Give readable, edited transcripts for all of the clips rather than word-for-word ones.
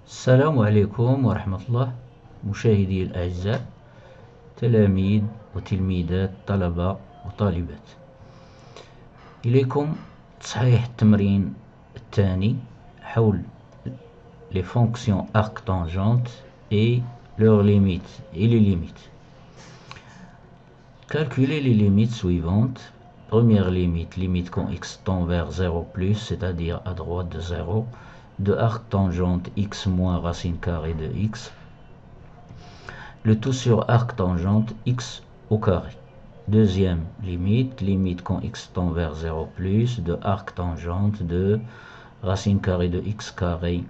السلام عليكم ورحمة الله مشاهدي الأعزاء، تلاميذ وتلميذات طلبة وطالبات. إليكم تصحيح التمرين الثاني حول les fonctions arctangentes et leurs limites et les limites. Calculez les limites suivantes. Première limite, limite quand x tend vers 0 plus, c'est-à-dire à droite de 0, de arctangente x moins racine carrée de x, le tout sur arctangente x au carré. Deuxième limite, limite quand x tend vers 0 plus, de arctangente de racine carrée de x carré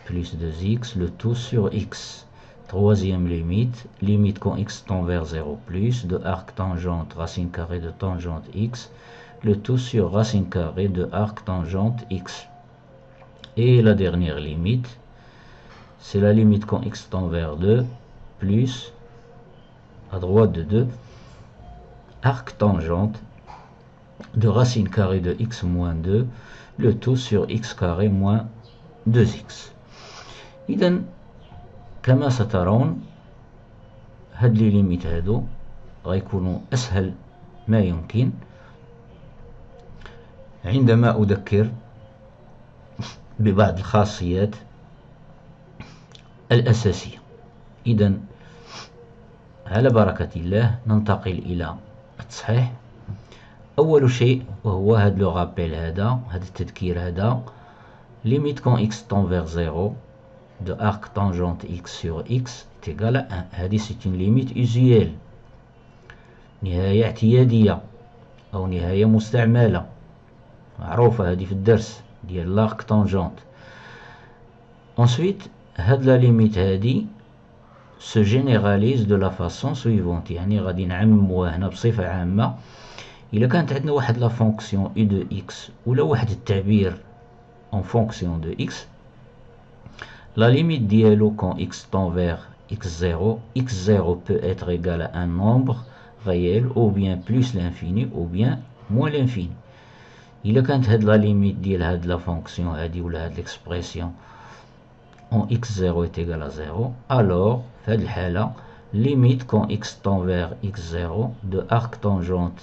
plus 2x, le tout sur x. Troisième limite, limite quand x tend vers 0 plus, de arctangente racine carrée de tangente x, le tout sur racine carrée de arctangente x. Et la dernière limite, c'est la limite quand x tend vers 2 plus, à droite de 2, arctangente de racine carrée de x moins 2, le tout sur x carré moins 2x. إذن كما سترون هاد لي ليميت هادو غيكونوا أسهل ما يمكن عندما أذكر ببعض الخاصيات الأساسية. إذن على بركة الله ننتقل إلى التصحيح. أول شيء وهو هاد لو رابيل هذا، هاد التذكير هذا، limite quand x tend vers 0 de arctangente x sur x est égal à 1. هذه c'est une limite usuelle، نهاية اعتيادية أو نهاية مستعملة معروفة هذه في الدرس ديال l'arctangente. Ensuite هاد لا ليميت هذه se généralise de la façon suivante، يعني غادي نعمموها هنا بصفة عامة. إلا كانت عندنا واحد لا فونكسيون u de x ولا واحد التعبير en fonction de x, la limite dialo quand x tend vers x0, x0 peut être égal à un nombre réel ou bien plus l'infini ou bien moins l'infini. إلا كانت هاد لا ليميت ديال هاد لا فونكسيون هادي ولا هاد l'expression en x0 est égal à 0, alors في هاد الحالة limite quand x tend vers x0 de arctangente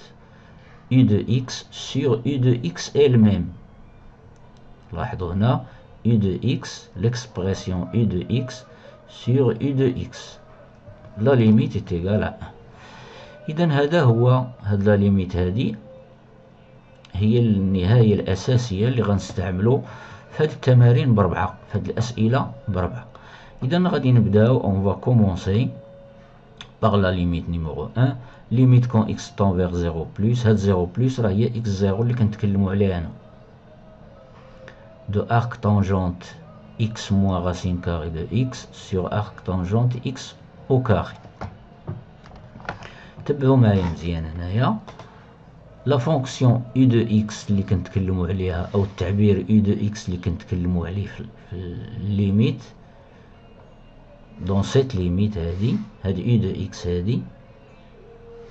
u de x sur u de x elle-même. لاحظوا هنا u de x, l'expression u de x sur u de x, la limite est égale à 1. إذن هذا هو هاد لا ليميت هادي هي النهاية الأساسية اللي غنستعملو في هاد التمارين بربعة، في هاد الأسئلة بربعة. إذن غادي نبداو on va commencer par la limite numéro 1، limite quand x tend vers 0 plus. هاد 0 plus راه هي x0 اللي كنتكلمو عليها هنا، de arctangente x moins racine carrée de x sur arctangente x au carré. تبعوا معايا مزيان هنايا لا فونكسيون u de x اللي كنتكلموا عليها او التعبير u de x اللي كنتكلموا عليه في الليميت دون سيت ليميت هادي، هاد u de x هادي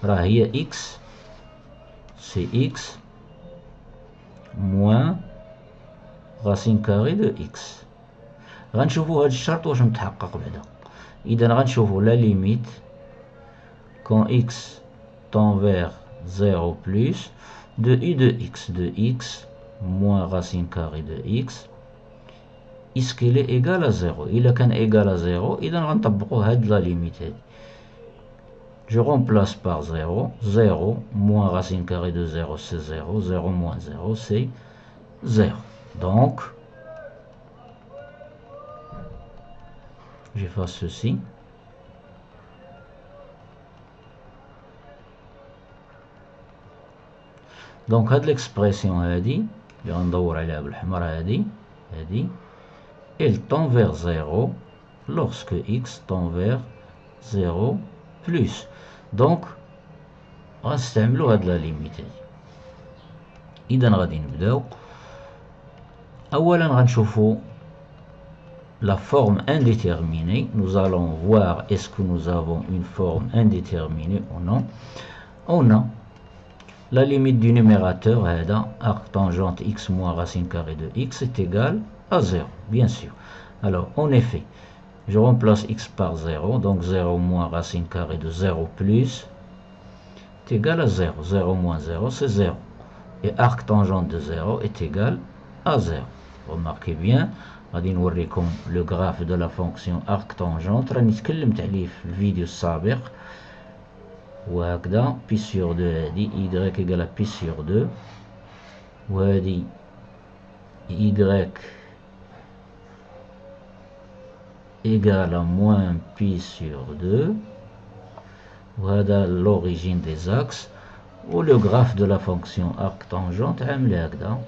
راه هي x سي x موان racine carrée de x. غنشوفوا هاد الشرط واش متحقق بعدا. إذا غنشوفوا لا ليميت quand x tend vers 0 plus de u de x moins racine carrée de x est-ce qu'il est égal à 0. إلا كان égal à 0 إذا غنطبقوا هاد لا ليميت هادي. Je remplace par 0, 0 moins racine carrée de 0 c'est 0, 0 moins 0 c'est 0. Donc, j'efface ceci. Donc, هاد l'expression هادي اللي غندور عليها بالحمر هادي elle tend vers 0 lorsque x tend vers 0 plus. Donc, غنستعملو هاد لا ليميت هادي. إذا غادي نبداو. أولا غنشوفو la forme indéterminée. Nous allons voir est-ce que nous avons une forme indéterminée ou non. On a la limite du numérateur هذا arctangente x moins racine carrée de x est égale à 0, bien sûr. Alors, en effet, je remplace x par 0, donc 0 moins racine carrée de 0 plus est égal à 0. 0 moins 0, c'est 0. Et arc tangente de 0 est égal à 0. Remarquez bien, غادي نوريكم le graphe de la fonction arc tangente راني تكلمت عليه في الفيديو السابق. وهكذا بي سور 2 هادي y égale à بي سور 2 وهادي y égale à moins pi sur 2 وهذا l'origine des axes و le graphe de la fonction arc tangente عامل هكذا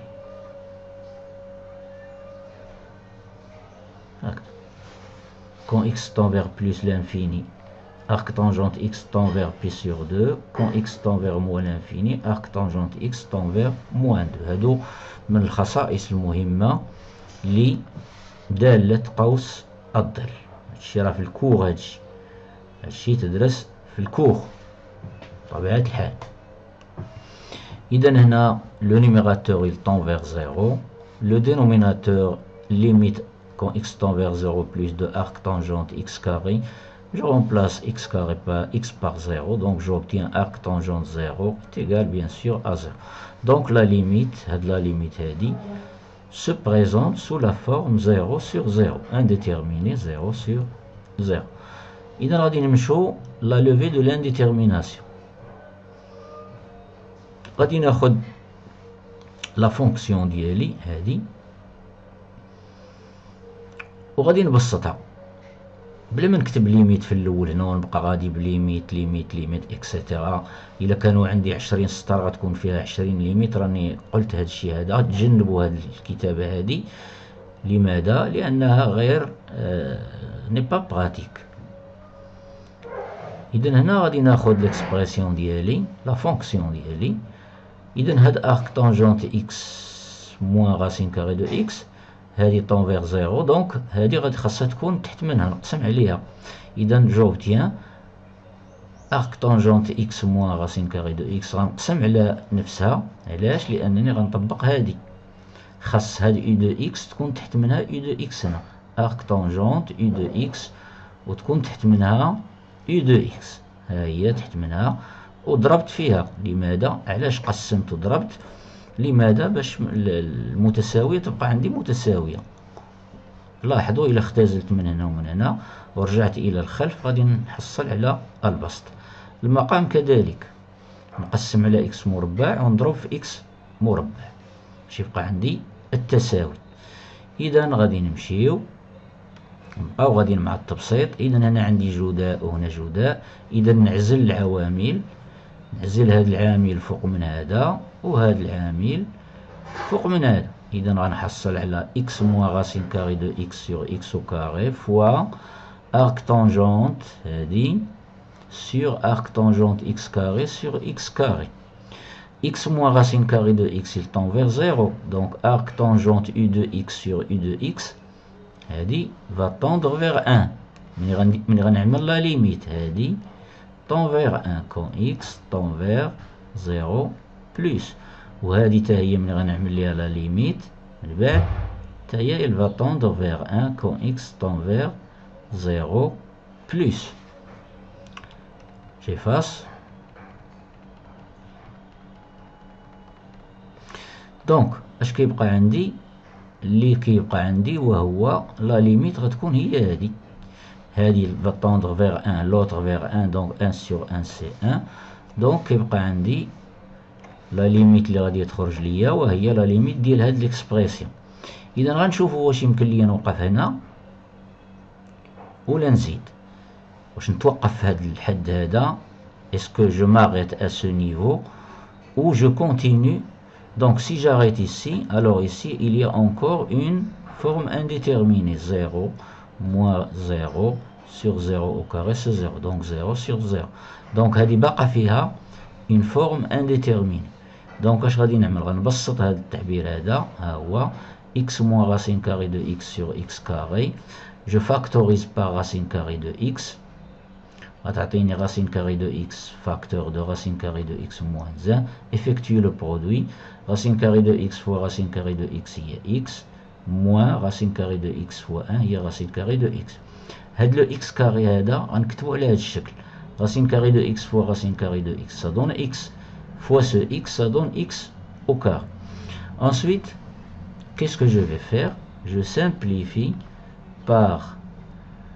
quand x tend vers plus l'infini arc tangente x tend vers pi sur 2 quand x tend vers moins l'infini arc tangente x tend vers moins 2. هادو من الخصائص المهمة لدالة قوس الظل. هادشي راه في الكور، هادشي تدرس في الكور بطبيعة الحال. إذا هنا le numérateur il tend vers 0, le dénominateur limite quand x tend vers 0 plus de arc tangente x carré, je remplace x carré par x par 0, donc j'obtiens arc tangente 0 est égal bien sûr à 0. Donc la limite هذه se présente sous la forme 0 sur 0, indéterminé 0 sur 0. إذا غادي نمشو la levée de l'indétermination. غادي ناخد la fonction ديالي هذه وغادي نبسطها بلا ما نكتب ليميت في الاول هنا ونبقى غادي بليميت ليميت ليميت اكسيتيرا. الا كانوا عندي 20 سطر غتكون فيها 20 ليميت. راني قلت هذا الشيء هذا تجنبوا هذه الكتابه هذه. لماذا؟ لانها غير ني با براتيك. اذا هنا غادي ناخذ ليكسبرسيون ديالي لا فونكسيون ديالي. اذا هاد ارك طونجونت اكس موان راسين كاري دو اكس هذه طون فيغ 0، دونك هذه غادي خاصها تكون تحت منها نقسم عليها. اذا جوبتيان ارك طونجونت اكس موان راسين كاري دو اكس غنقسم على نفسها. علاش؟ لانني غنطبق هذه، خاص هذه اي دو اكس تكون تحت منها اي دو اكس هنا. ارك طونجونت اي دو اكس وتكون تحت منها اي دو اكس، ها هي تحت منها وضربت فيها. لماذا؟ علاش قسمت وضربت؟ لماذا؟ باش المتساوية تبقى عندي متساوية. لاحظوا إلا اختزلت من هنا ومن هنا ورجعت إلى الخلف غادي نحصل على البسط. المقام كذلك نقسم على إكس مربع ونضرب في إكس مربع باش يبقى عندي التساوي. إذا غادي نمشيو نبقاو غاديين مع التبسيط. إذا هنا عندي جداء وهنا جداء. إذا نعزل العوامل، نعزل هذا العامل فوق من هذا وهذا العامل فوق من هذا. إذا غنحصل على إكس موان راسين كاري دو إكس سور إكس أو كاري فوا أرك طونجونت هادي سور أرك طونجونت إكس كاري سور إكس كاري. إكس موان راسين كاري دو إكس il tend vers 0، donc arc tangente U de X sur U de X هادي va tendre vers 1. ملي غنعمل لا ليميت هادي tend vers 1 quand X tend vers 0 plus. وهذه حتى هي ملي غنعمل ليها لا ليميت من بعد حتى هي il va tendre vers 1 quand X tend vers 0 plus. j'efface. دونك اش كيبقى عندي؟ اللي كيبقى عندي وهو لا ليميت غتكون هي هذه. هذه va tendre vers 1 l'autre vers 1 donc 1 sur 1 c'est 1. دونك كيبقى عندي لا ليميت اللي غادي تخرج ليا وهي لا ليميت ديال هاد ليكسبريسيون. اذا غنشوفوا واش يمكن ليا نوقف هنا ولا نزيد، واش نتوقف في هاد الحد هذا اسكو جو m'arrête à ce niveau ou je continue. Donc si j'arrête ici, alors ici il y a encore une forme indéterminée, 0 moins 0 sur 0 au carré c'est 0, donc 0 sur 0. donc هذه باقا فيها une forme indéterminée. donc اش غادي نعمل؟ غنبسط هذا التعبير هذا، ها هو x moins racine carrée de x sur x carré. je factorise par racine carrée de x غتعطيني racine carrée de x facteur de racine carrée de x moins 1. effectue le produit. racine carrée de x fois racine carrée de x هي x moins racine carrée de x fois 1 هي racine carrée de x. هاد le x carré هذا غنكتبو على هاد الشكل racine carrée de x fois racine carrée de x, ça donne x fois ce x, ça donne x au carré. Ensuite, qu'est-ce que je vais faire? Je simplifie par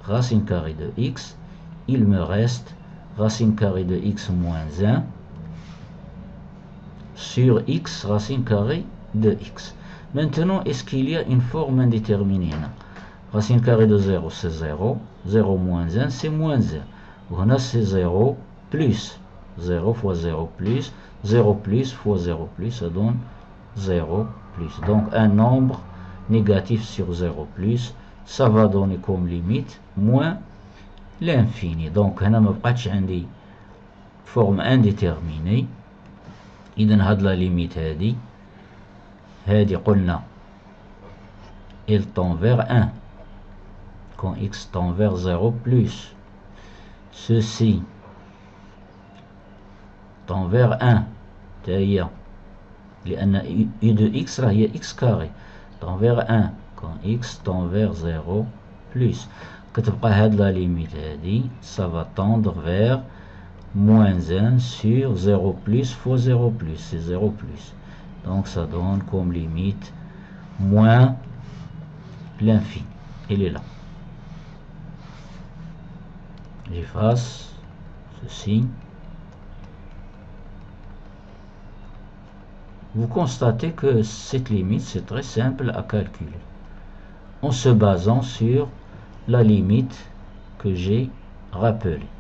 racine carrée de x, il me reste racine carrée de x moins 1 sur x racine carrée de x. Maintenant, est-ce qu'il y a une forme indéterminée? Racine carrée de 0, c'est 0. 0 moins 1, c'est moins 1. On a c'est 0 plus 0 fois 0 plus 0 plus fois 0 plus, ça donne 0 plus. Donc un nombre négatif sur 0 plus, ça va donner comme limite moins l'infini. Donc هنا ما بقاتش عندي forme indéterminée. إذن هاد la limite هادي قلنا elle tend vers 1 quand x tend vers 0 plus ceci tend vers 1 تاهي لأن u de x راه هي x carré tend vers 1 quand x tend vers 0 plus كتبقى هاد la limite هادي ça va tendre vers moins 1 sur 0 plus fois 0 plus, c'est 0 plus. Donc ça donne comme limite moins l'infini. Il est là. J'efface ceci. Vous constatez que cette limite, c'est très simple à calculer. En se basant sur la limite que j'ai rappelée.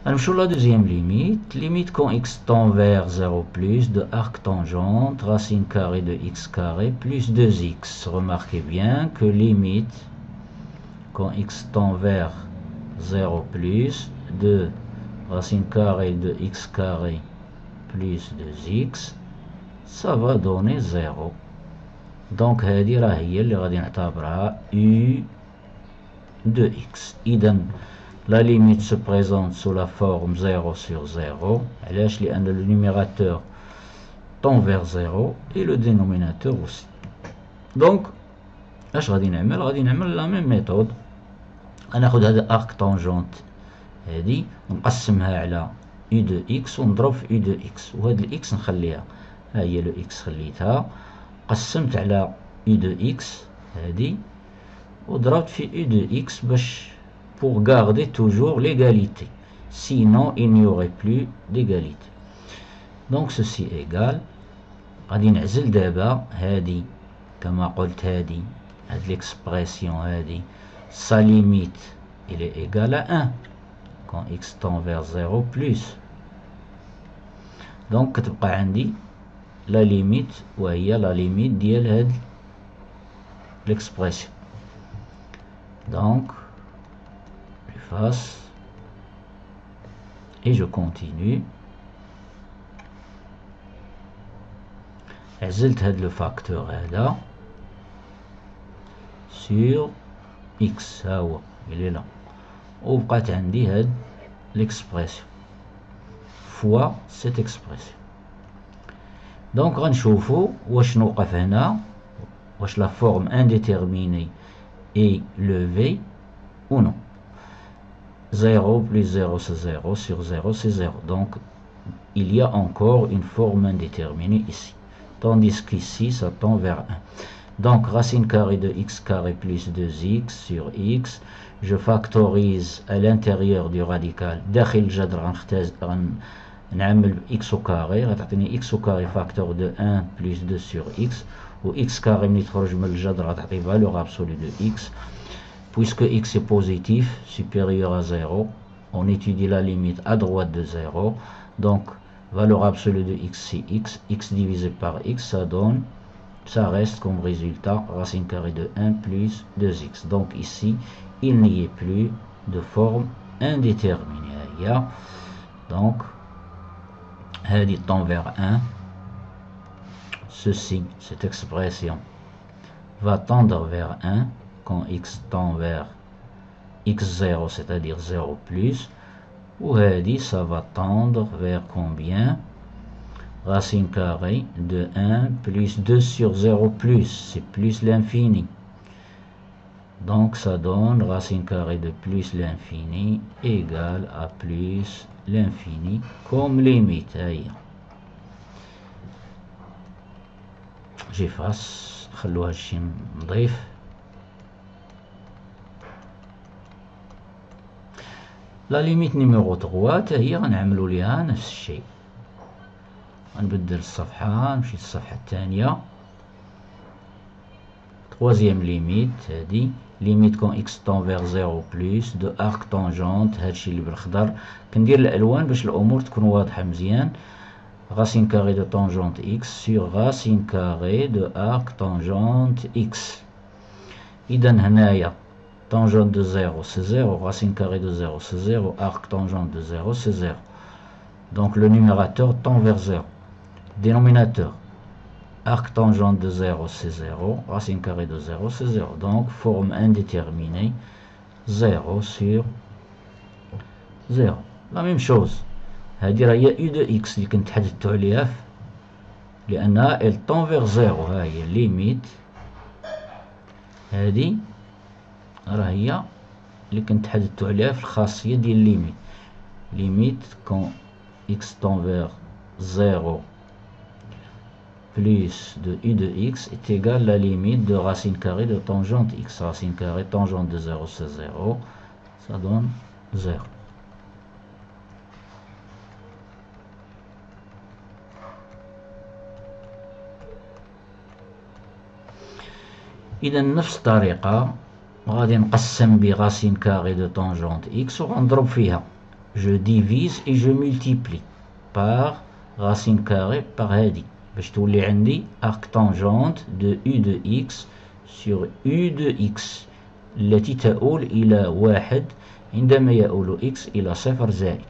La deuxième limite quand x tend vers 0 plus de arc tangente racine carrée de x carré plus 2x. Remarquez bien que limite quand x tend vers 0 plus de racine carrée de x carré plus 2x, ça va donner 0. Donc هذه راه هي اللي غادي نعتبرها u de x. إذن la limite se présente sous la forme 0 sur 0. علاش؟ لأن le numérateur tend vers 0 et le dénominateur aussi. Donc اش غادي نعمل؟ غادي نعمل la même méthode. غناخد هذا arc tangente هذه ونقسمها على u de x ونضرب في u de x وهاد الاكس نخليها. ها هي لو اكس خليتها قسمت على u de x هذه وضربت في u de x باش pour garder toujours l'égalité. Sinon, il n'y aurait plus d'égalité. Donc, ceci égale. غادي نعزل دابا هادي كما قلت هاد l'expression هادي sa limite il est égal à 1 quand x tend vers 0 plus. Donc كتبقى عندي la limite وهي la limite ديال هاد l'expression. Donc face et je continue. عزلت هاد le facteur هذا sur x ها هو il est là وبقات عندي هاد l'expression fois cette expression. Donc غنشوفو واش نوقف هنا واش la forme indéterminée est levée ou non. 0 plus 0 c'est 0 sur 0 c'est 0. Donc il y a encore une forme indéterminée ici. Tandis qu'ici ça tend vers 1. Donc racine carrée de x carré plus 2x sur x. Je factorise à l'intérieur du radical. داخل الجذر نعمل x au carré. غتعطيني x au carré facteur de 1 plus 2 sur x. و x carré ملي تخرج من الجذر غتعطي valeur absolue de x. Puisque x est positif, supérieur à 0, on étudie la limite à droite de 0. Donc, valeur absolue de x, c'est x. X divisé par x, ça reste comme résultat racine carrée de 1 plus 2x. Donc ici, il n'y a plus de forme indéterminée. Donc, هذه tend vers 1. Ceci, cette expression, va tendre vers 1. Quand x tend vers x0, c'est-à-dire 0 plus, ou ça va tendre vers combien? racine carrée de 1 plus 2 sur 0 plus, c'est plus l'infini. Donc ça donne racine carrée de plus l'infini égale à plus l'infini comme limite. j'efface, خلو هادشي نضيف. لا ليميت نيميرو 3 حتى هي غنعملو ليها نفس الشيء. غنبدل الصفحة نمشي للصفحة الثانية. troisième limite هادي limite quand x tend vers 0 plus de arc tangente. هادشي اللي بالخضر كندير الالوان باش الامور تكون واضحة مزيان. racine carrée de tangente x sur racine carrée de arc tangente x. إذا هنايا tangente de 0 c'est 0, racine carrée de 0 c'est 0, arc tangente de 0 c'est 0. Donc le numérateur tend vers 0. Dénominateur, arc tangente de 0 c'est 0, racine carrée de 0 c'est 0. Donc forme indéterminée 0 sur 0. La même chose. هذه راهي u de x اللي كنت تحدثت عليها لأنها elle tend vers 0. ها هي ليميت هذه راهي اللي كنت تحدثت عليها في الخاصية ديال ليميت. ليميت quand x tend vers 0 plus de u de x est égal à la limite de racine carrée de tangente x. Racine carrée tangente de 0 c'est 0, ça donne 0. إذا نفس الطريقة غادي نقسم برacine carrée de tangente x وغنضرب فيها. Je divise et je multiplie par racine carrée par هادي باش تولي عندي arc tangente de u de x sur u de x التي تؤول إلى 1 عندما يؤول x إلى 0 زائد.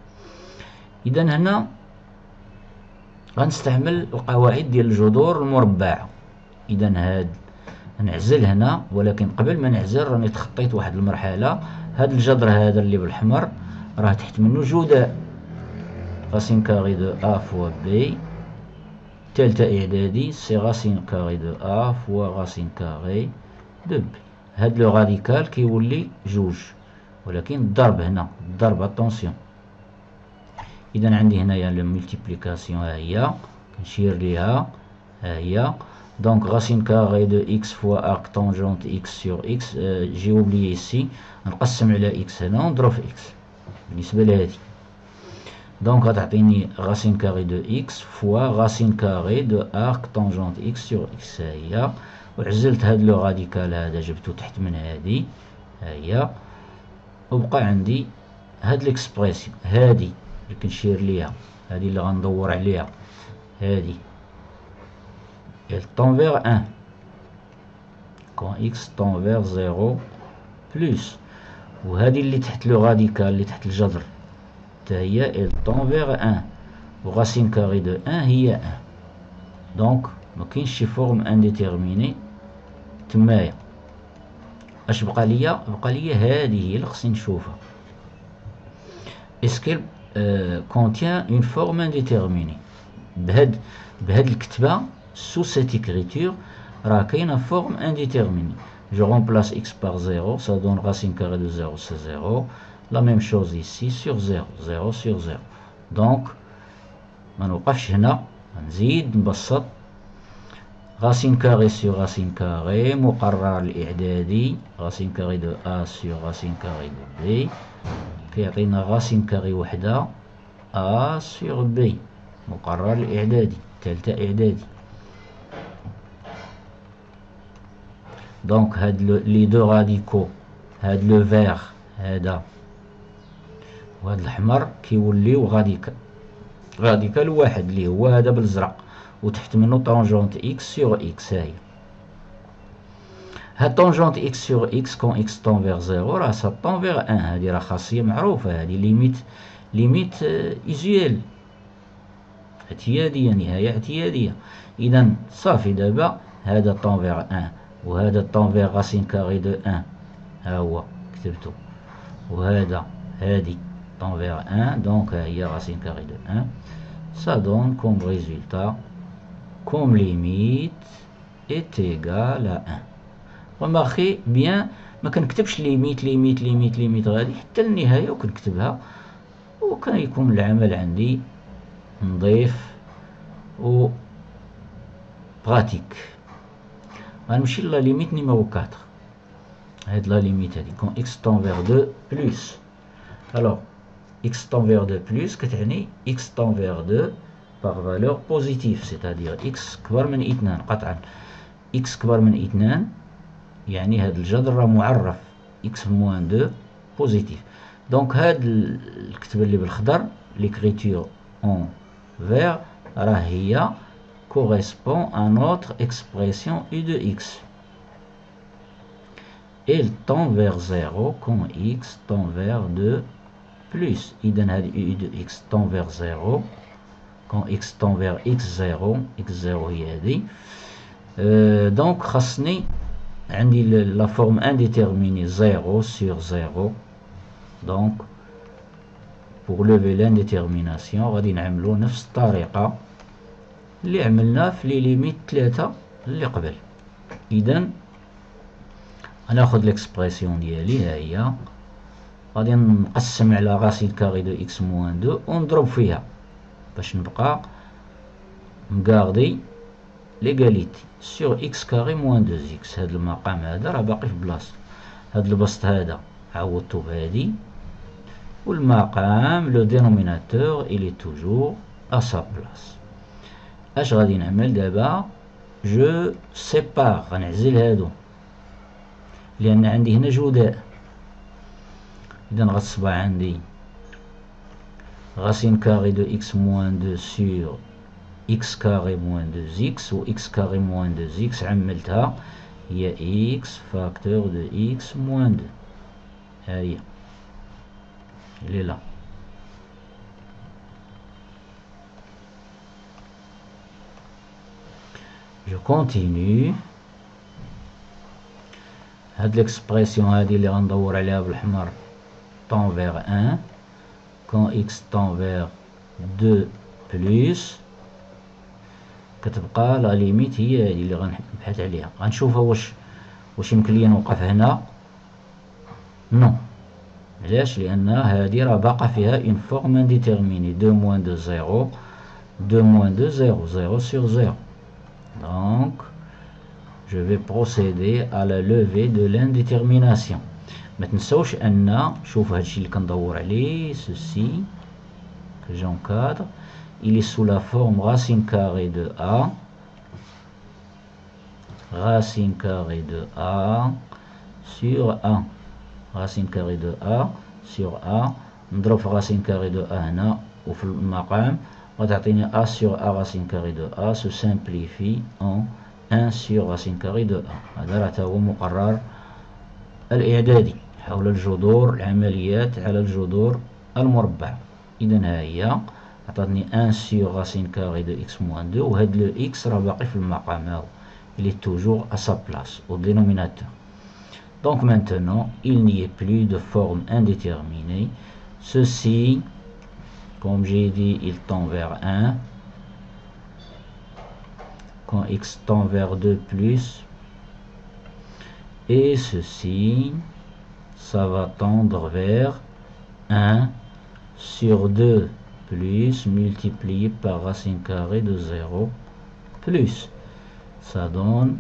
إذا هنا غنستعمل القواعد ديال الجذور المربعة. إذا هاد نعزل هنا، ولكن قبل ما نعزل راني تخطيت واحد المرحلة. هاد الجذر هذا اللي بالحمر راه تحت منه جداء racine carrée de a fois b تالتة إعدادي سي racine carrée de a fois racine carrée de b. هاد لو راديكال كيولي جوج، ولكن الضرب هنا الضرب اتونسيون. إذا عندي هنايا لو ملتيبليكاسيون ها هي كنشير ليها ها هي. Donc racine carrée de x fois arc tangente x sur x. j'ai oublié ici نقسم على x هنا ونضرب في x بالنسبة لهذه. Donc غتعطيني racine carrée de x fois racine carrée de arc tangente x sur x ها هي. وعزلت هاد لو راديكال هذا جبتو تحت من هذه ها هي، وبقى عندي هاد ليكسبريسيون هادي اللي كنشير ليها، هادي اللي غندور عليها هادي elle tend vers 1 quand x tend vers 0 plus. وهذه اللي تحت لو راديكال اللي تحت الجذر حتى هي elle tend vers 1 و racine carrée de 1 هي 1. دونك مكاينش شي فورم انديتيرميني تمايا. اش بقى ليا؟ بقى ليا هذه هي اللي خصني نشوفها. اسكيل contient une forme indéterminée. بهاد الكتبه sous cette écriture راه كاينه forme indéterminée. je remplace x par 0, ça donne racine carrée de 0 c'est 0. la même chose ici sur 0 0 sur 0. donc ما نوقفش هنا، نزيد نبسط. racine carrée sur racine carrée مقرر الإعدادي racine carrée de a sur racine carrée de b كيعطينا racine carrée وحدة a sur b مقرر الإعدادي تالتة إعدادي. دونك هاد لي دو راديكو هاد لو فيغ هذا وهاد الأحمر كيوليو راديكال واحد اللي هو هذا بالزرق، وتحت منه طونجونت اكس سور اكس. هاهي هاد طونجونت اكس سور اكس كون اكس طون فيغ زيرو راه سا طون فيغ ان. هادي راه خاصية معروفة، هادي ليميت ايزيال اعتيادية، نهاية اعتيادية. إذا صافي دابا هذا طون فيغ ان وهذا طون فيغ راسين كاري دو ان ها هو كتبتو، وهذا هادي طون فيغ ان. دونك ها هي راسين كاري دو ان ça donne comme résultat comme limite est égal à 1. remarquez bien ما كنكتبش ليميت ليميت ليميت ليميت غادي حتى النهاية وكنكتبها، وكان يكون العمل عندي نظيف و براتيك. غنمشي لا ليميت نيميرو 4. هاد لا ليميت هادي كون x tend vers 2 plus. alors x tend vers 2 plus كتعني x tend vers 2 par valeur positive، c'est-à-dire x كبر من 2 قطعا. x كبر من 2 يعني هاد الجذر راه معرف x moins 2 positif. دونك هاد الكتبه اللي بالخضر l'écriture en vert راه هي correspond à notre expression u de x. Elle tend vers 0 quand x tend vers 2 plus. إذا هذه u de x tend vers 0 quand x tend vers x0. x0 هي هذه. donc خاصني عندي la forme indéterminée 0 sur 0. donc pour lever l'indétermination غادي نعملو نفس الطريقة اللي عملنا في لي ليميت 3 اللي قبل. إذا غناخد ليكسبرسيون ديالي ها هي، غادي نقسم على راسين كاري دو اكس موان 2 ونضرب فيها باش نبقى مكاردي ليغاليتي سور اكس كاري موان 2 اكس. هاد المقام هذا راه باقي في بلاصتو، هاد البسط هذا عوضتو بهادي، والمقام لو دينوميناتور إلي توجور ا سا بلاص. اش غادي نعمل دابا؟ جو سيبار، غنعزل هادو لأن عندي هنا جداء. إذا غتصبح عندي غاسين كاري دو إكس موان 2 سور إكس كاري موان 2 إكس، و إكس كاري موان 2 إكس عملتها هي إكس فاكتور دو إكس موان 2. ها هي اللي لا. جو كونتينيو. هاد ليكسبرسيون هادي اللي غندور عليها بالحمر طون فيغ 1 كون اكس طون فيغ 2 بلوس، كتبقى لا ليميت هي هادي اللي غنبحث عليها. غنشوفها واش يمكن ليا نوقف هنا. نو، علاش؟ لان هادي راه باقا فيها اون فورم انديتيرميني 2 موان 2 0 2 موان 2 0 0 sur 0. donc je vais procéder à la levée de l'indétermination. ما تنسوش ان شوف هادشي اللي كندور عليه ceci que j'encadre il est sous la forme racine carrée de a racine carrée de a sur a racine carrée de a sur a. نضرب في racine carrée de a هنا وفي المقام غتعطيني a sur a racine carrée de a se simplifie en 1 sur racine carrée de a. هذا راه هو مقرر الإعدادي حول الجذور، العمليات على الجذور المربعة. إذا ها هي عطاتني 1 sur racine carrée de x moins 2، وهاد لو x راه باقي في المقام هاو il est toujours à sa place au dénominateur. donc maintenant il n'y a plus de forme indéterminée. ceci comme j'ai dit il tend vers 1 quand x tend vers 2 plus, et ceci ça va tendre vers 1 sur 2 plus multiplié par racine carrée de 0 plus. Ça donne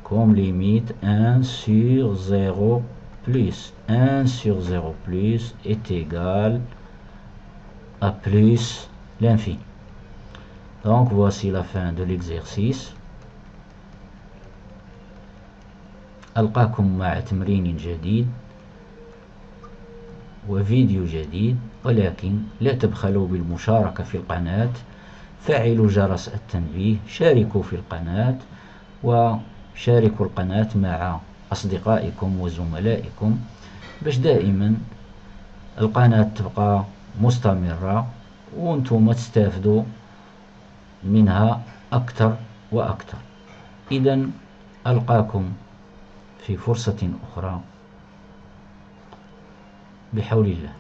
comme limite 1 sur 0 plus. 1 sur 0 plus est égal à plus l'infini. donc voici la fin de l'exercice. ألقاكم مع تمرين جديد وفيديو جديد، ولكن لا تبخلوا بالمشاركة في القناة، فعلوا جرس التنبيه، شاركوا في القناة، وشاركوا القناة مع أصدقائكم وزملائكم باش دائما القناة تبقى مستمرة وانتم تستافدوا منها أكثر وأكثر. إذا ألقاكم في فرصة أخرى بحول الله.